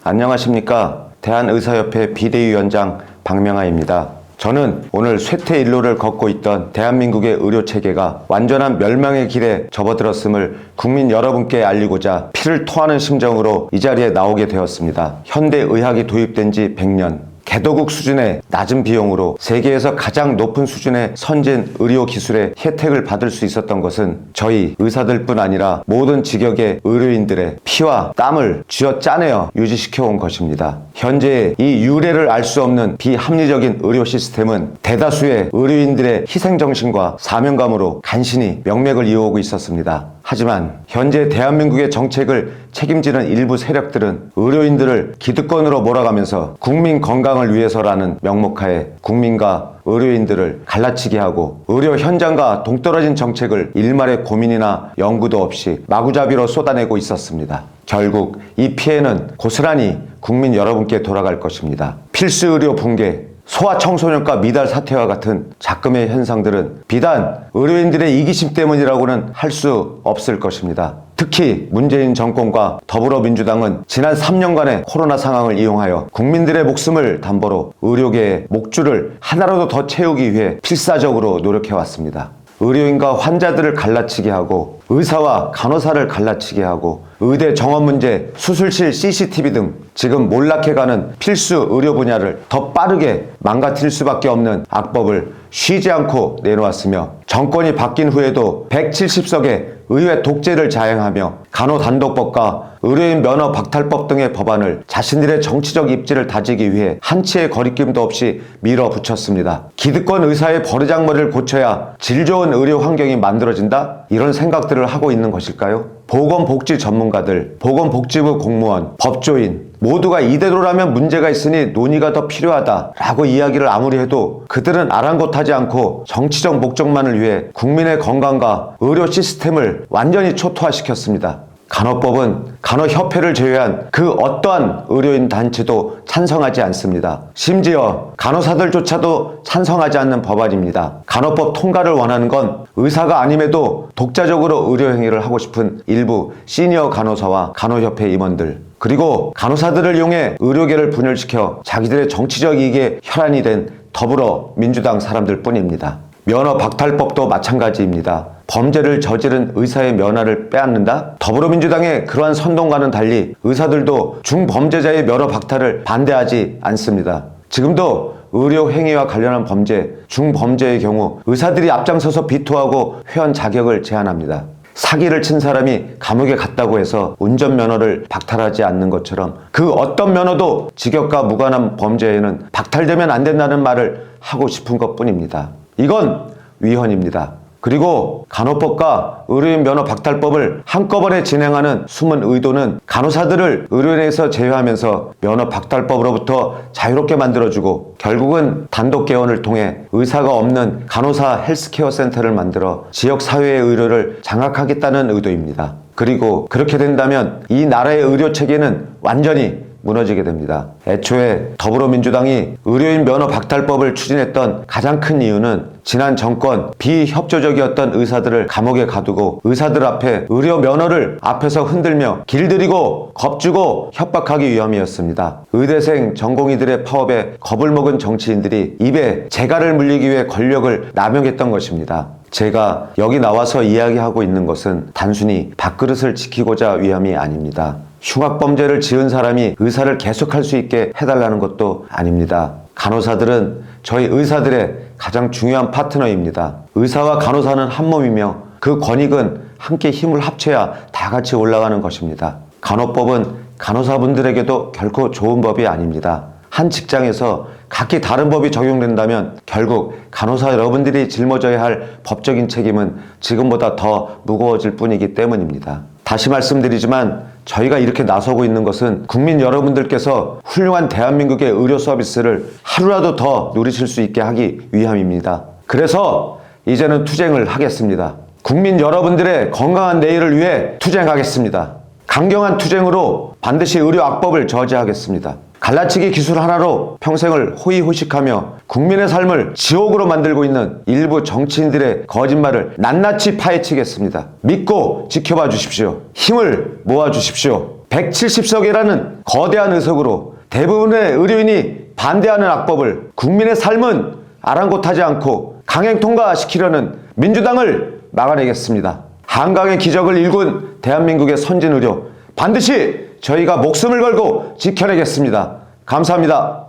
안녕하십니까. 대한의사협회 비대위원장 박명하입니다. 저는 오늘 쇠퇴일로를 걷고 있던 대한민국의 의료체계가 완전한 멸망의 길에 접어들었음을 국민 여러분께 알리고자 피를 토하는 심정으로 이 자리에 나오게 되었습니다. 현대의학이 도입된 지 100년, 개도국 수준의 낮은 비용으로 세계에서 가장 높은 수준의 선진 의료 기술의 혜택을 받을 수 있었던 것은 저희 의사들뿐 아니라 모든 직역의 의료인들의 피와 땀을 쥐어 짜내어 유지시켜온 것입니다. 현재 이 유래를 알 수 없는 비합리적인 의료 시스템은 대다수의 의료인들의 희생정신과 사명감으로 간신히 명맥을 이어오고 있었습니다. 하지만 현재 대한민국의 정책을 책임지는 일부 세력들은 의료인들을 기득권으로 몰아가면서 국민 건강을 위해서라는 명목하에 국민과 의료인들을 갈라치게 하고 의료 현장과 동떨어진 정책을 일말의 고민이나 연구도 없이 마구잡이로 쏟아내고 있었습니다. 결국 이 피해는 고스란히 국민 여러분께 돌아갈 것입니다. 필수 의료 붕괴, 소아청소년과 미달 사태와 같은 작금의 현상들은 비단 의료인들의 이기심 때문이라고는 할 수 없을 것입니다. 특히 문재인 정권과 더불어민주당은 지난 3년간의 코로나 상황을 이용하여 국민들의 목숨을 담보로 의료계의 목줄을 하나라도 더 채우기 위해 필사적으로 노력해왔습니다. 의료인과 환자들을 갈라치게 하고 의사와 간호사를 갈라치게 하고 의대 정원 문제, 수술실 CCTV 등 지금 몰락해가는 필수 의료 분야를 더 빠르게 망가뜨릴 수밖에 없는 악법을 쉬지 않고 내놓았으며 정권이 바뀐 후에도 170석의 의회 독재를 자행하며 간호단독법과 의료인 면허 박탈법 등의 법안을 자신들의 정치적 입지를 다지기 위해 한치의 거리낌도 없이 밀어붙였습니다. 기득권 의사의 버르장머리를 고쳐야 질 좋은 의료 환경이 만들어진다? 이런 생각들을 하고 있는 것일까요? 보건복지 전문가들, 보건복지부 공무원, 법조인 모두가 이대로라면 문제가 있으니 논의가 더 필요하다라고 이야기를 아무리 해도 그들은 아랑곳하지 않고 정치적 목적만을 위해 국민의 건강과 의료 시스템을 완전히 초토화시켰습니다. 간호법은 간호협회를 제외한 그 어떠한 의료인 단체도 찬성하지 않습니다. 심지어 간호사들조차도 찬성하지 않는 법안입니다. 간호법 통과를 원하는 건 의사가 아님에도 독자적으로 의료행위를 하고 싶은 일부 시니어 간호사와 간호협회 임원들, 그리고 간호사들을 이용해 의료계를 분열시켜 자기들의 정치적 이익에 혈안이 된 더불어민주당 사람들 뿐입니다. 면허 박탈법도 마찬가지입니다. 범죄를 저지른 의사의 면허를 빼앗는다? 더불어민주당의 그러한 선동과는 달리 의사들도 중범죄자의 면허 박탈을 반대하지 않습니다. 지금도 의료 행위와 관련한 범죄, 중범죄의 경우 의사들이 앞장서서 비토하고 회원 자격을 제한합니다. 사기를 친 사람이 감옥에 갔다고 해서 운전면허를 박탈하지 않는 것처럼 그 어떤 면허도 직역과 무관한 범죄에는 박탈되면 안 된다는 말을 하고 싶은 것뿐입니다. 이건 위헌입니다. 그리고 간호법과 의료인 면허 박탈법을 한꺼번에 진행하는 숨은 의도는 간호사들을 의료인에서 제외하면서 면허 박탈법으로부터 자유롭게 만들어주고 결국은 단독 개원을 통해 의사가 없는 간호사 헬스케어 센터를 만들어 지역사회의 의료를 장악하겠다는 의도입니다. 그리고 그렇게 된다면 이 나라의 의료 체계는 완전히 무너지게 됩니다. 애초에 더불어민주당이 의료인 면허 박탈법을 추진했던 가장 큰 이유는 지난 정권 비협조적이었던 의사들을 감옥에 가두고 의사들 앞에 의료 면허를 앞에서 흔들며 길들이고 겁주고 협박하기 위함이었습니다. 의대생 전공의들의 파업에 겁을 먹은 정치인들이 입에 재갈을 물리기 위해 권력을 남용했던 것입니다. 제가 여기 나와서 이야기하고 있는 것은 단순히 밥그릇을 지키고자 위함이 아닙니다. 흉악범죄를 지은 사람이 의사를 계속할 수 있게 해달라는 것도 아닙니다. 간호사들은 저희 의사들의 가장 중요한 파트너입니다. 의사와 간호사는 한 몸이며 그 권익은 함께 힘을 합쳐야 다 같이 올라가는 것입니다. 간호법은 간호사분들에게도 결코 좋은 법이 아닙니다. 한 직장에서 각기 다른 법이 적용된다면 결국 간호사 여러분들이 짊어져야 할 법적인 책임은 지금보다 더 무거워질 뿐이기 때문입니다. 다시 말씀드리지만 저희가 이렇게 나서고 있는 것은 국민 여러분들께서 훌륭한 대한민국의 의료 서비스를 하루라도 더 누리실 수 있게 하기 위함입니다. 그래서 이제는 투쟁을 하겠습니다. 국민 여러분들의 건강한 내일을 위해 투쟁하겠습니다. 강경한 투쟁으로 반드시 의료 악법을 저지하겠습니다. 갈라치기 기술 하나로 평생을 호의호식하며 국민의 삶을 지옥으로 만들고 있는 일부 정치인들의 거짓말을 낱낱이 파헤치겠습니다. 믿고 지켜봐 주십시오. 힘을 모아 주십시오. 170석이라는 거대한 의석으로 대부분의 의료인이 반대하는 악법을 국민의 삶은 아랑곳하지 않고 강행 통과시키려는 민주당을 막아내겠습니다. 한강의 기적을 일군 대한민국의 선진 의료, 반드시 저희가 목숨을 걸고 지켜내겠습니다. 감사합니다.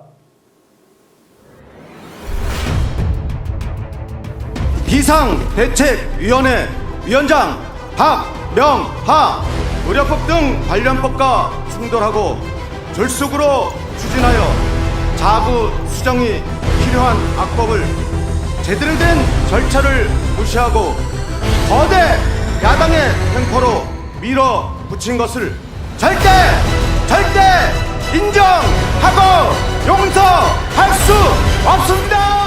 비상대책위원회 위원장 박명하. 의료법 등 관련법과 충돌하고 졸속으로 추진하여 자구 수정이 필요한 악법을 제대로 된 절차를 무시하고 거대 야당의 횡포로 밀어붙인 것을 절대 인정하고 용서할 수 없습니다.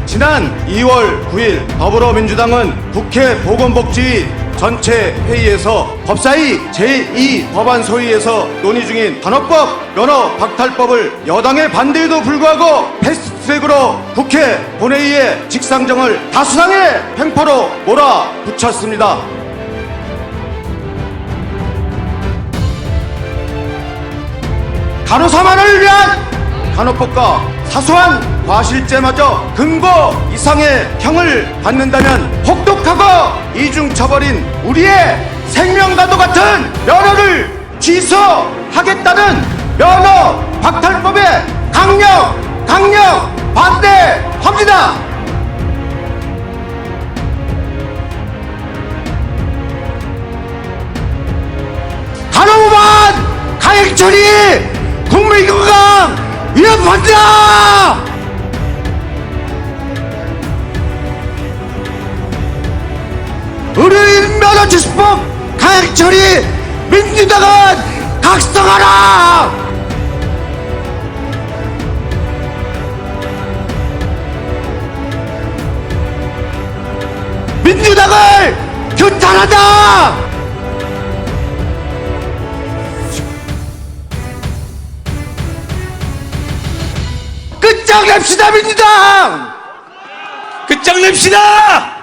지난 2월 9일 더불어민주당은 국회 보건복지 전체 회의에서 법사위 제2법안 소위에서 논의 중인 간호법 면허 박탈법을 여당의 반대에도 불구하고 패스트트랙으로 국회 본회의에 직상정을 다수당의 횡포로 몰아붙였습니다. 간호사만을 위한 간호법과 사소한 과실죄마저 금고 이상의 형을 받는다면 혹독하고 이중처벌인 우리의 생명과도 같은 면허를 취소하겠다는 면허 박탈법에 강력 반대합니다. 간호법안 가액 처리 국민 건강 위협한다! 의료인 면허 취소법 가액 처리 민주당은 각성하라! 민주당을 규탄한다! 끝장냅시다 민주당! 끝장냅시다!